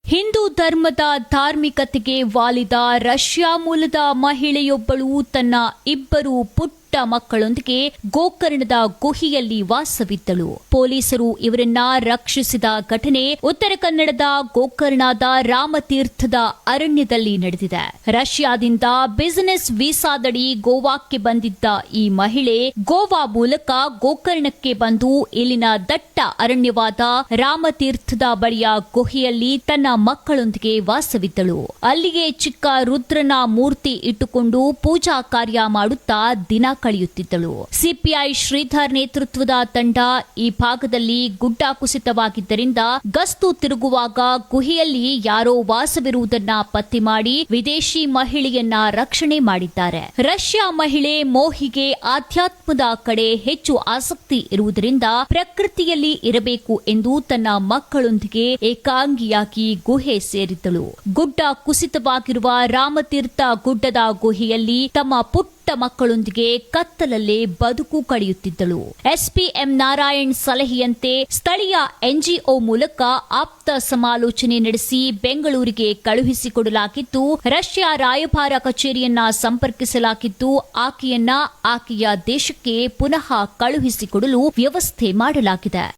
ಹಿಂದೂ ಧರ್ಮದ ಧಾರ್ಮಿಕತೆಗೆ ವಾಲಿದ ರಷ್ಯಾ ಮೂಲದ ಮಹಿಳೆಯೊಬ್ಬಳು ತನ್ನ ಇಬ್ಬರು ಪುಟ್ಟ ಮಕ್ಕಳೊಂದಿಗೆ ಗೋಕರ್ಣದ ಗುಹೆಯಲ್ಲಿ ವಾಸವಿದ್ದಳು. ಪೊಲೀಸರು ಇವರನ್ನ ರಕ್ಷಿಸಿದ ಘಟನೆ ಉತ್ತರ ಕನ್ನಡದ ಗೋಕರ್ಣದ ರಾಮತೀರ್ಥದ ಅರಣ್ಯದಲ್ಲಿ ನಡೆದಿದೆ. ರಷ್ಯಾದಿಂದ ಬಿಸಿನೆಸ್ ವೀಸಾದಡಿ ಗೋವಾಕ್ಕೆ ಬಂದಿದ್ದ ಈ ಮಹಿಳೆ ಗೋವಾ ಮೂಲಕ ಗೋಕರ್ಣಕ್ಕೆ ಬಂದು ಇಲ್ಲಿನ ದಟ್ಟ ಅರಣ್ಯವಾದ ರಾಮತೀರ್ಥದ ಬಳಿಯ ಗುಹೆಯಲ್ಲಿ ತನ್ನ ಮಕ್ಕಳೊಂದಿಗೆ ವಾಸವಿದ್ದಳು. ಅಲ್ಲಿಗೆ ಚಿಕ್ಕ ರುದ್ರನ ಮೂರ್ತಿ ಇಟ್ಟುಕೊಂಡು ಪೂಜಾ ಕಾರ್ಯ ಮಾಡುತ್ತಾ ದಿನ ಕಳೆಯುತ್ತಿದ್ದಳು. ಸಿಪಿಐ ಶ್ರೀಧರ್ ನೇತೃತ್ವದ ತಂಡ ಈ ಭಾಗದಲ್ಲಿ ಗುಡ್ಡ ಕುಸಿತವಾಗಿದ್ದರಿಂದ ಗಸ್ತು ತಿರುಗುವಾಗ ಗುಹೆಯಲ್ಲಿ ಯಾರೋ ವಾಸವಿರುವುದನ್ನ ಪತ್ತೆ ಮಾಡಿ ವಿದೇಶಿ ಮಹಿಳೆಯನ್ನ ರಕ್ಷಣೆ ಮಾಡಿದ್ದಾರೆ. ರಷ್ಯಾ ಮಹಿಳೆ ಮೋಹಿಗೆ ಆಧ್ಯಾತ್ಮದ ಕಡೆ ಹೆಚ್ಚು ಆಸಕ್ತಿ ಇರುವುದರಿಂದ ಪ್ರಕೃತಿಯಲ್ಲಿ ಇರಬೇಕು ಎಂದು ತನ್ನ ಮಕ್ಕಳೊಂದಿಗೆ ಏಕಾಂಗಿಯಾಗಿ ಗುಹೆ ಸೇರಿದ್ದಳು. ಗುಡ್ಡ ಕುಸಿತವಾಗಿರುವ ರಾಮತೀರ್ಥ ಗುಡ್ಡದ ಗುಹೆಯಲ್ಲಿ ತಮ್ಮ ಪುಟ್ಟ ಮಕ್ಕಳೊಂದಿಗೆ ಕತ್ತಲಲ್ಲೇ ಬದುಕು ಕಳೆಯುತ್ತಿದ್ದಳು. ಎಸ್ಪಿಎಂ ನಾರಾಯಣ್ ಸಲಹೆಯಂತೆ ಸ್ಥಳೀಯ ಎನ್ಜಿಒ ಮೂಲಕ ಆಪ್ತ ಸಮಾಲೋಚನೆ ನಡೆಸಿ ಬೆಂಗಳೂರಿಗೆ ಕಳುಹಿಸಿಕೊಡಲಾಗಿದ್ದು, ರಷ್ಯಾ ರಾಯಭಾರ ಕಚೇರಿಯನ್ನ ಸಂಪರ್ಕಿಸಲಾಗಿದ್ದು, ಆಕೆಯ ದೇಶಕ್ಕೆ ಪುನಃ ಕಳುಹಿಸಿಕೊಡಲು ವ್ಯವಸ್ಥೆ ಮಾಡಲಾಗಿದೆ.